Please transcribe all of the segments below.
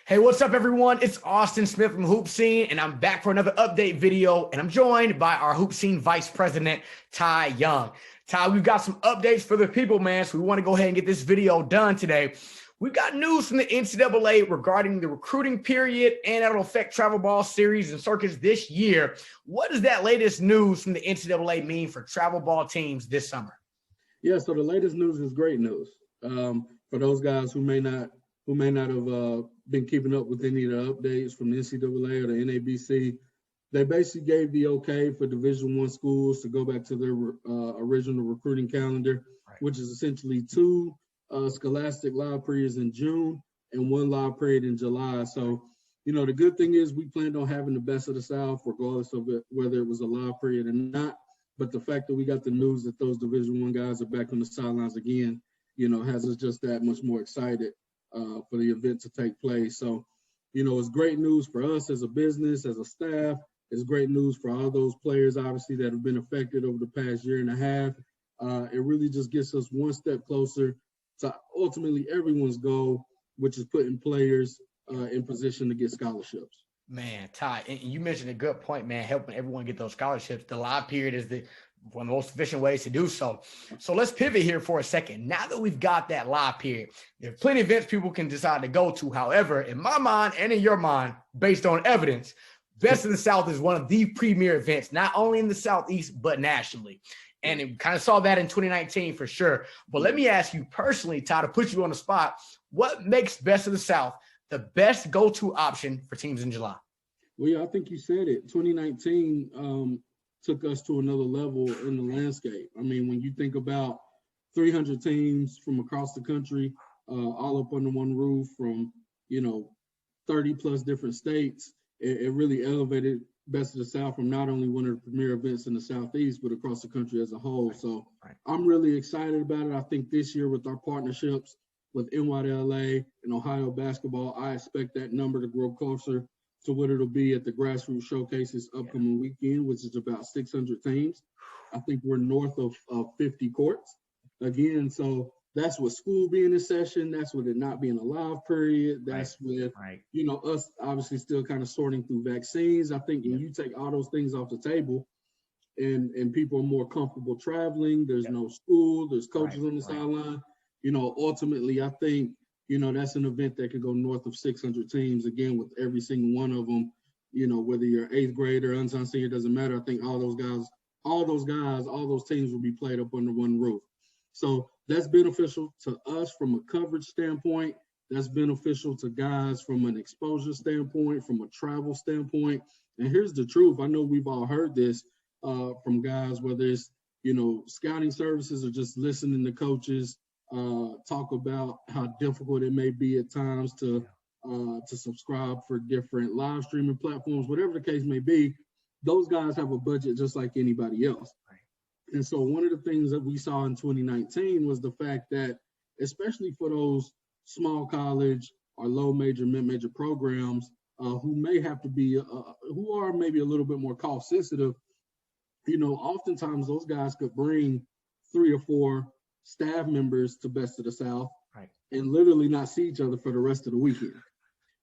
Hey, what's up, everyone? It's Austin Smith from HoopSeen, and I'm back for another update video, and I'm joined by our HoopSeen Vice President, Ty Young. Ty, we've got some updates for the people, man, so we want to go ahead and get this video done today. We've got news from the NCAA regarding the recruiting period, and that'll affect travel ball series and circuits this year. What does that latest news from the NCAA mean for travel ball teams this summer? Yeah, so the latest news is great news. For those guys who may not have been keeping up with any of the updates from the NCAA or the NABC, they basically gave the okay for Division I schools to go back to their original recruiting calendar, which is essentially two scholastic live periods in June and one live period in July. So, the good thing is we planned on having the best of the South, regardless of whether it was a live period or not. But the fact that we got the news that those Division I guys are back on the sidelines again, has us just that much more excited for the event to take place. So, it's great news for us as a business, as a staff. It's great news for all those players, obviously, that have been affected over the past year and a half. It really just gets us one step closer to ultimately everyone's goal, which is putting players in position to get scholarships. Man, Ty, and you mentioned a good point, man, helping everyone get those scholarships. The live period is one of the most efficient ways to do so. So let's pivot here for a second. Now that we've got that live period, there are plenty of events people can decide to go to. However, in my mind and in your mind, based on evidence, Best of the South is one of the premier events, not only in the Southeast, but nationally. And it kind of saw that in 2019 for sure. But let me ask you personally, Ty, to put you on the spot, what makes Best of the South the best go-to option for teams in July? Well, yeah, I think you said it. 2019 took us to another level in the landscape. I mean, when you think about 300 teams from across the country, all up under one roof from, 30 plus different states, it really elevated Best of the South from not only one of the premier events in the Southeast, but across the country as a whole. So I'm really excited about it. I think this year with our partnerships with NYLA and Ohio basketball, I expect that number to grow closer to what it'll be at the Grassroots Showcases upcoming weekend, which is about 600 teams. I think we're north of 50 courts. Again, so that's with school being in session. That's with it not being a live period. That's with, us obviously still kind of sorting through vaccines. I think when you take all those things off the table and people are more comfortable traveling, there's no school, there's coaches on the sideline, ultimately I think, that's an event that could go north of 600 teams, again, with every single one of them, whether you're eighth grader, unsigned senior, doesn't matter. I think all those teams will be played up under one roof. So that's beneficial to us from a coverage standpoint. That's beneficial to guys from an exposure standpoint, from a travel standpoint. And here's the truth. I know we've all heard this from guys, whether it's, scouting services or just listening to coaches talk about how difficult it may be at times to subscribe for different live streaming platforms, whatever the case may be. Those guys have a budget just like anybody else. And so one of the things that we saw in 2019 was the fact that, especially for those small college or low major, mid-major programs who may have to be, who are maybe a little bit more cost sensitive, oftentimes those guys could bring 3 or 4 staff members to Best of the South and literally not see each other for the rest of the weekend.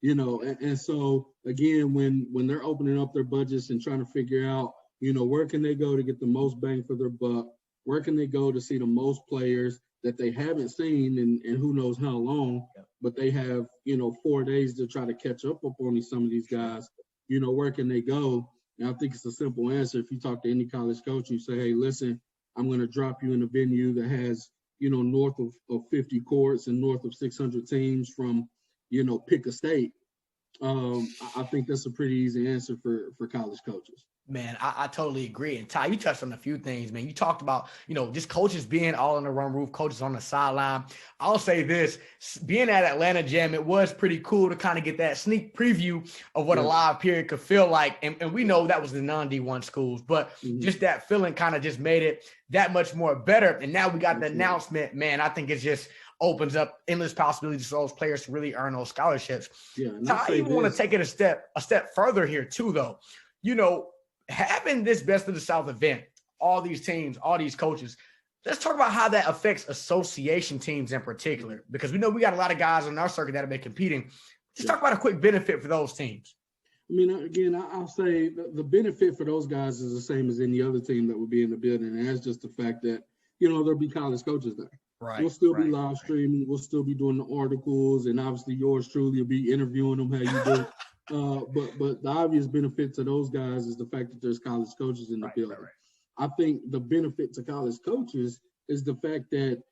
And so again, when they're opening up their budgets and trying to figure out, where can they go to get the most bang for their buck? Where can they go to see the most players that they haven't seen in who knows how long, but they have, 4 days to try to catch up on some of these guys, where can they go? And I think it's a simple answer. If you talk to any college coach, you say, hey, listen, I'm going to drop you in a venue that has, north of 50 courts and north of 600 teams from, pick a state. I think that's a pretty easy answer for college coaches. Man, I totally agree. And Ty, you touched on a few things, man. You talked about, just coaches being all under one roof, coaches on the sideline. I'll say this, being at Atlanta Jam, it was pretty cool to kind of get that sneak preview of what a live period could feel like. And we know that was the non-D1 schools, but just that feeling kind of just made it that much more better. And now we got the announcement, man, I think it just opens up endless possibilities for those players to really earn those scholarships. Ty, I even want to take it a step further here too, though. Having this Best of the South event, all these teams, all these coaches, let's talk about how that affects association teams in particular, because we know we got a lot of guys on our circuit that have been competing Just talk about a quick benefit for those teams. I mean, again, I'll say the benefit for those guys is the same as any other team that would be in the building. And that's just the fact that, there'll be college coaches there. Right. We'll still be live streaming. We'll still be doing the articles. And obviously yours truly will be interviewing them how you do. But the obvious benefit to those guys is the fact that there's college coaches in the building. I think the benefit to college coaches is the fact that,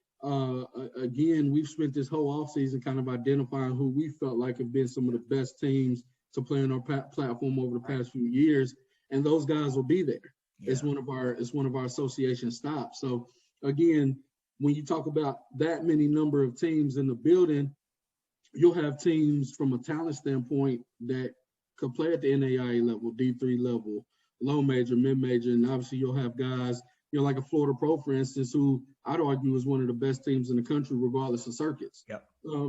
again, we've spent this whole offseason kind of identifying who we felt like have been some of the best teams to play on our platform over the past few years, and those guys will be there. Yeah. It's one of our association stops. So again, when you talk about that many number of teams in the building, you'll have teams from a talent standpoint that could play at the NAIA level, D3 level, low major, mid major, and obviously you'll have guys, like a Florida Pro, for instance, who I'd argue is one of the best teams in the country, regardless of circuits. Yep.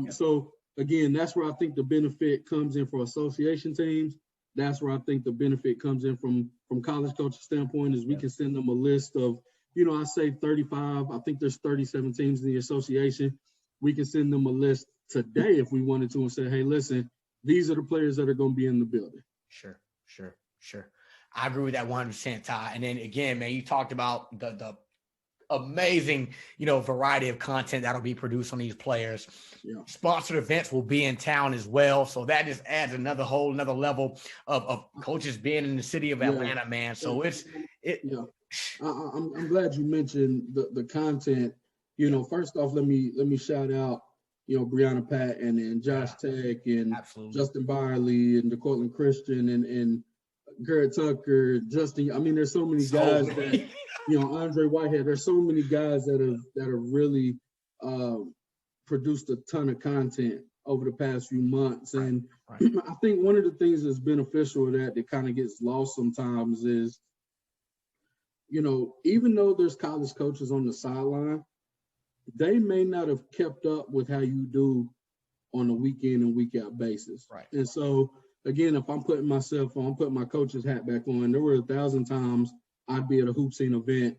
So again, that's where I think the benefit comes in for association teams. That's where I think the benefit comes in from college coach standpoint is we can send them a list of, I say 35. I think there's 37 teams in the association. We can send them a list today if we wanted to and say, hey, listen, these are the players that are going to be in the building. Sure. I agree with that 100%, Ty. And then again, man, you talked about the amazing, variety of content that'll be produced on these players. Yeah. Sponsored events will be in town as well. So that just adds another level of coaches being in the city of Atlanta, man. So I'm glad you mentioned the content. First off, let me shout out, Brianna Patton and Josh Tech and Justin Byerly and DeCourtland Christian and Garrett Tucker, Justin. I mean, there's so many guys that, Andre Whitehead. There's so many guys that have really produced a ton of content over the past few months. And I think one of the things that's beneficial of that kind of gets lost sometimes is, even though there's college coaches on the sideline, they may not have kept up with how you do on a week in and week out basis. Right. And so, again, if I'm putting my coach's hat back on, there were 1,000 times I'd be at a HoopSeen event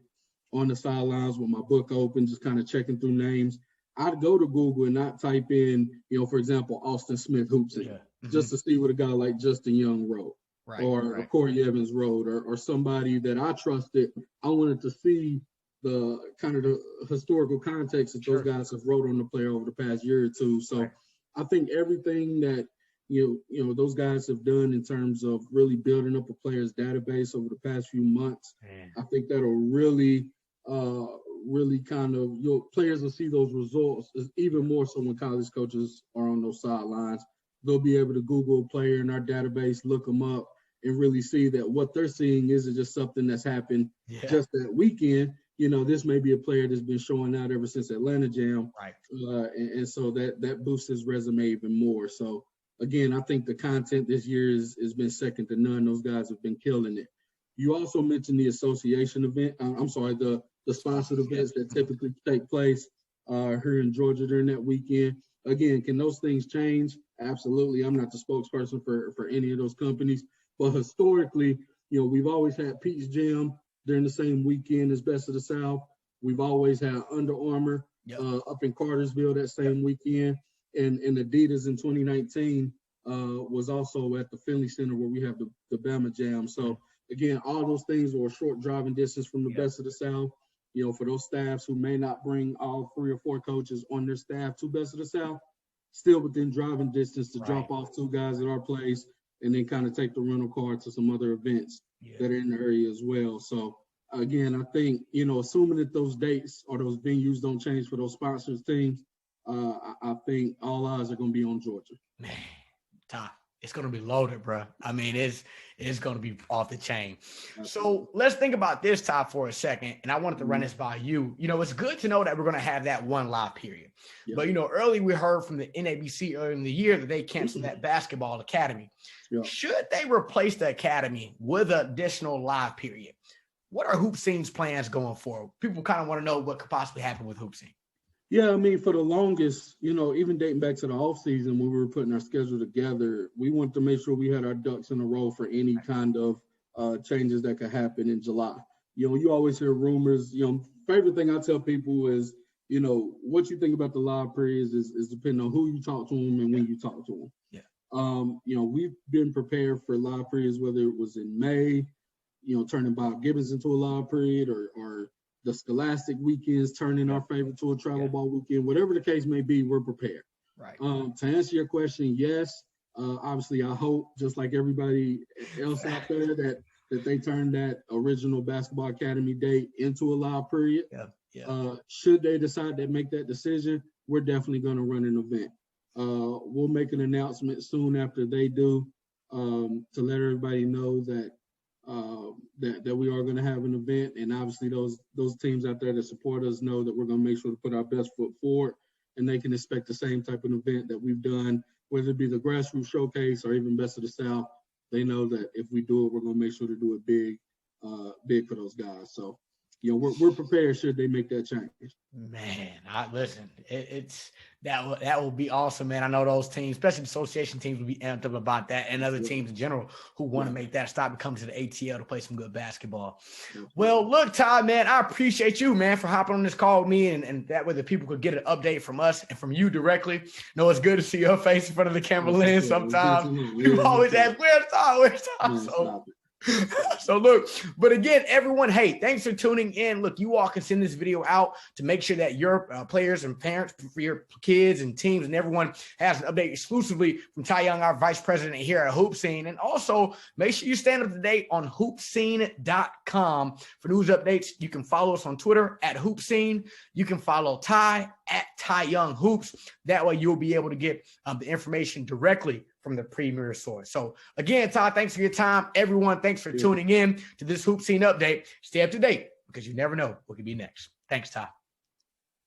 on the sidelines with my book open, just kind of checking through names. I'd go to Google and not type in, for example, Austin Smith HoopSeen, just to see what a guy like Justin Young wrote, or Corey Evans wrote, or somebody that I trusted. I wanted to see the kind of the historical context that those guys have wrote on the player over the past year or two. So I think everything that those guys have done in terms of really building up a player's database over the past few months, I think that'll really kind of, players will see those results even more so when college coaches are on those sidelines. They'll be able to Google a player in our database, look them up, and really see that what they're seeing isn't just something that's happened just that weekend. This may be a player that's been showing out ever since Atlanta Jam. Right. And so that boosts his resume even more. So, again, I think the content this year has been second to none. Those guys have been killing it. You also mentioned the association event. The sponsored events that typically take place here in Georgia during that weekend. Again, can those things change? Absolutely. I'm not the spokesperson for any of those companies. But historically, we've always had Pete's Gym during the same weekend as Best of the South. We've always had Under Armour up in Cartersville that same weekend. And Adidas in 2019 was also at the Finley Center where we have the Bama Jam. So, again, all those things are a short driving distance from the Best of the South. For those staffs who may not bring all 3 or 4 coaches on their staff to Best of the South, still within driving distance to drop off 2 guys at our place and then kind of take the rental car to some other events that are in the area as well. So, again, I think, assuming that those dates or those venues don't change for those sponsors teams, I think all eyes are going to be on Georgia. Man, Ty, it's going to be loaded, bro. I mean, it's going to be off the chain. So let's think about this, Ty, for a second. And I wanted to run this by you. It's good to know that we're going to have that one live period. Yeah. But, early we heard from the NABC early in the year that they canceled that basketball academy. Yeah. Should they replace the academy with an additional live period? What are HoopSeen's plans going forward? People kind of want to know what could possibly happen with HoopSeen. Yeah, I mean, for the longest, even dating back to the offseason when we were putting our schedule together, we wanted to make sure we had our ducks in a row for any kind of changes that could happen in July. You always hear rumors. Favorite thing I tell people is, what you think about the live periods is depending on who you talk to them and when you talk to them. Yeah. We've been prepared for live periods, whether it was in May, turning Bob Gibbons into a live period, or the Scholastic weekends turning our favorite to a travel ball weekend. Whatever the case may be, we're prepared. Right. To answer your question, yes. Obviously, I hope, just like everybody else out there, that they turn that original Basketball Academy date into a live period. Should they decide to make that decision, we're definitely going to run an event. We'll make an announcement soon after they do, to let everybody know that we are going to have an event. And obviously those teams out there that support us know that we're going to make sure to put our best foot forward, and they can expect the same type of event that we've done, whether it be the grassroots showcase or even Best of the South. They know that if we do it, we're going to make sure to do it big for those guys. So, we're prepared should they make that change. Man, listen, it's that will be awesome, man. I know those teams, especially the association teams, will be amped up about that, and other teams in general who want to make that stop and come to the ATL to play some good basketball. Well, look, Ty, man, I appreciate you, man, for hopping on this call with me, and that way the people could get an update from us and from you directly. It's good to see your face in front of the camera lens sometimes. You always ask, where's Ty? So look, but again, everyone, hey, thanks for tuning in. Look, you all can send this video out to make sure that your players and parents for your kids and teams and everyone has an update exclusively from Ty Young, our vice president here at HoopSeen. And also make sure you stand up to date on HoopSeen.com for news updates. You can follow us on Twitter at HoopSeen. You can follow Ty at Ty Young Hoops. That way you'll be able to get the information directly from the premier source. So again, Ty, thanks for your time. Everyone, thanks for tuning in to this HoopSeen update. Stay up to date because you never know what could be next. Thanks, Ty.